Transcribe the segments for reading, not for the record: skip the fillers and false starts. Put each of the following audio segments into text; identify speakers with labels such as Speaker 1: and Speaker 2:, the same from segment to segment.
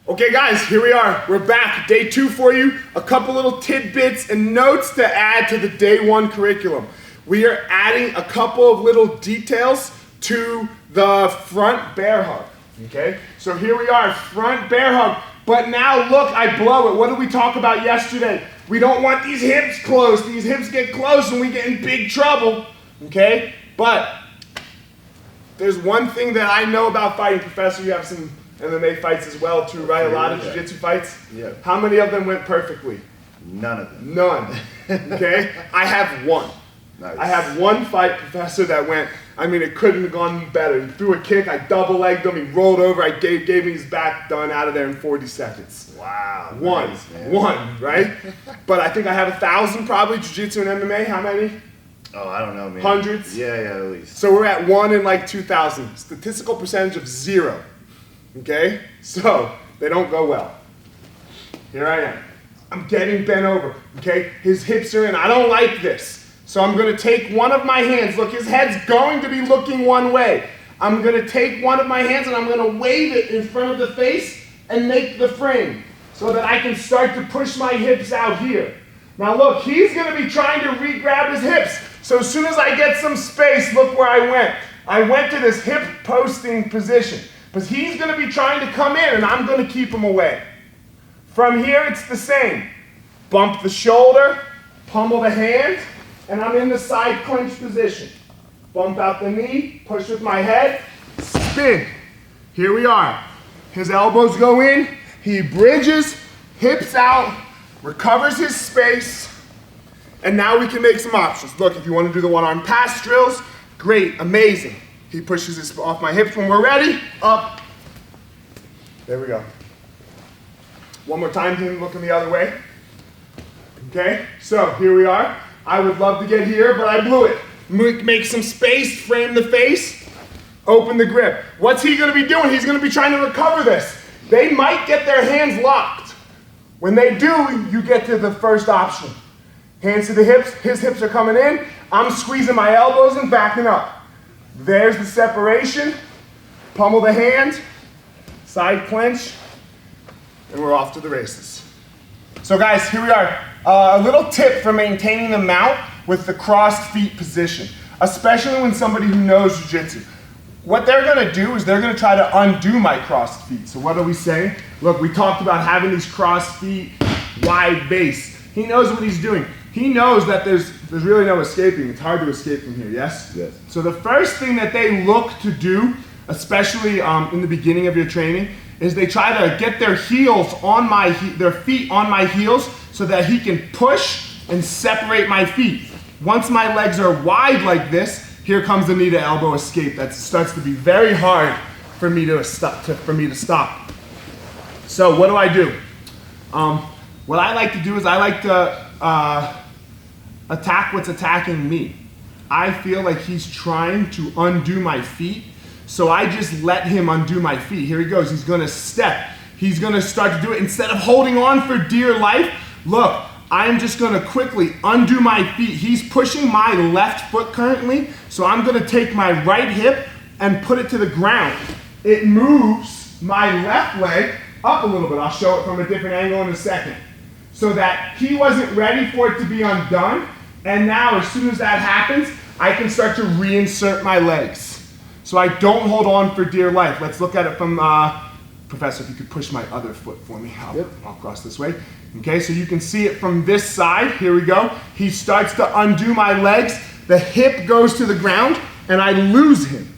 Speaker 1: Okay guys, here we are. We're back, day 2 for you. A couple little tidbits and notes to add to the day 1 curriculum. We are adding a couple of little details to the front bear hug, okay? So here we are, front bear hug. But now look, I blow it. What did we talk about yesterday? We don't want these hips close. These hips get close and we get in big trouble, okay? But there's one thing that I know about fighting. Professor, you have some MMA fights as well too, right? A lot of Jiu-Jitsu fights?
Speaker 2: Yeah.
Speaker 1: How many of them went perfectly?
Speaker 2: None of them.
Speaker 1: None, okay? I have one.
Speaker 2: Nice.
Speaker 1: I have one fight, Professor, that went, I mean, it couldn't have gone better. He threw a kick, I double-legged him, he rolled over, I gave him his back, done, out of there in 40 seconds.
Speaker 2: Wow.
Speaker 1: One,
Speaker 2: Nice, man.
Speaker 1: one, right? But I think I have 1,000 probably, Jiu-Jitsu and MMA, how many?
Speaker 2: Oh, I don't know, man.
Speaker 1: Hundreds?
Speaker 2: Yeah, at least.
Speaker 1: So we're at 1 in like 2,000. Statistical percentage of 0, okay? So, they don't go well. Here I am. I'm getting bent over, okay? His hips are in, I don't like this. So I'm gonna take one of my hands. Look, his head's going to be looking one way. I'm gonna take one of my hands and I'm gonna wave it in front of the face and make the frame so that I can start to push my hips out here. Now look, he's gonna be trying to re-grab his hips. So as soon as I get some space, look where I went. I went to this hip posting position. Because he's gonna be trying to come in and I'm gonna keep him away. From here, it's the same. Bump the shoulder, pummel the hand, and I'm in the side clinch position. Bump out the knee, push with my head, spin. Here we are. His elbows go in, he bridges, hips out, recovers his space, and now we can make some options. Look, if you want to do the one-arm pass drills, great, amazing. He pushes his off my hips. When we're ready, up. There we go. One more time, him looking the other way. Okay, so here we are. I would love to get here, but I blew it. Make some space, frame the face, open the grip. What's he gonna be doing? He's gonna be trying to recover this. They might get their hands locked. When they do, you get to the first option. Hands to the hips, his hips are coming in, I'm squeezing my elbows and backing up. There's the separation, pummel the hand, side clinch, and we're off to the races. So guys, here we are. A little tip for maintaining the mount with the crossed feet position, especially when somebody who knows Jiu-Jitsu. What they're gonna do is they're gonna try to undo my crossed feet. So what are we saying? Look, we talked about having these crossed feet, wide base. He knows what he's doing. He knows that there's really no escaping. It's hard to escape from here, yes?
Speaker 2: Yes.
Speaker 1: So the first thing that they look to do, especially in the beginning of your training, is they try to get their heels on their feet on my heels so that he can push and separate my feet. Once my legs are wide like this, here comes the knee to elbow escape. That starts to be very hard for me to stop. So what do I do? What I like to do is I like to attack what's attacking me. I feel like he's trying to undo my feet, so I just let him undo my feet. Here he goes, he's gonna step. He's gonna start to do it. Instead of holding on for dear life, look, I'm just gonna quickly undo my feet. He's pushing my left foot currently, so I'm gonna take my right hip and put it to the ground. It moves my left leg up a little bit. I'll show it from a different angle in a second. So that he wasn't ready for it to be undone, and now as soon as that happens, I can start to reinsert my legs. So I don't hold on for dear life. Let's look at it from, Professor, if you could push my other foot for me. I'll cross this way. Okay, so you can see it from this side. Here we go. He starts to undo my legs. The hip goes to the ground, and I lose him.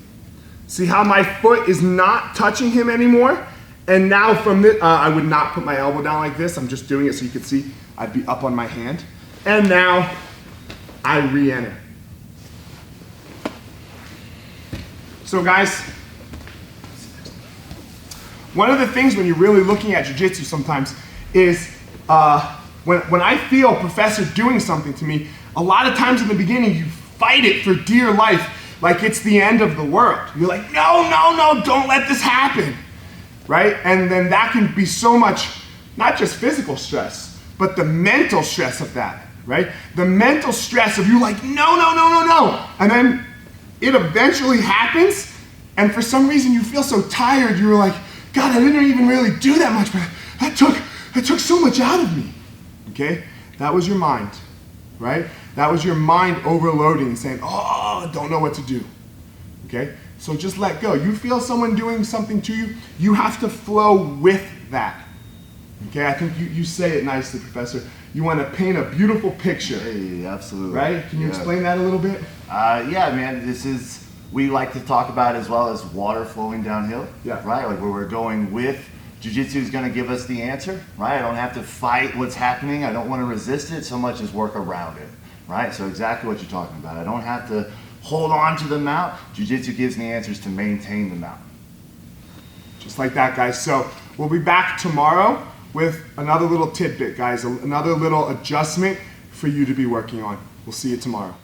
Speaker 1: See how my foot is not touching him anymore? And now from this, I would not put my elbow down like this. I'm just doing it so you can see I'd be up on my hand. And now I re-enter. So guys, one of the things when you're really looking at Jiu-Jitsu sometimes is when I feel Professor doing something to me, a lot of times in the beginning you fight it for dear life like it's the end of the world. You're like, no, no, no, don't let this happen, right? And then that can be so much, not just physical stress, but the mental stress of that, right? The mental stress of you like, no, no, no, no, no. And then it eventually happens, and for some reason you feel so tired, you're like, God, I didn't even really do that much, but that took so much out of me. Okay? That was your mind, right? That was your mind overloading and saying, oh, I don't know what to do. Okay? So just let go. You feel someone doing something to you, you have to flow with that. Okay, I think you say it nicely, Professor. You want to paint a beautiful picture.
Speaker 2: Hey, absolutely.
Speaker 1: Right? Can you explain that a little bit?
Speaker 2: Yeah, man, we like to talk about as well as water flowing downhill.
Speaker 1: Yeah.
Speaker 2: Right? Like where we're going with, Jiu-Jitsu is going to give us the answer, right? I don't have to fight what's happening. I don't want to resist it so much as work around it, right? So exactly what you're talking about. I don't have to hold on to the mount. Jiu-Jitsu gives me answers to maintain the mount.
Speaker 1: Just like that, guys. So we'll be back tomorrow with another little tidbit, guys, another little adjustment for you to be working on. We'll see you tomorrow.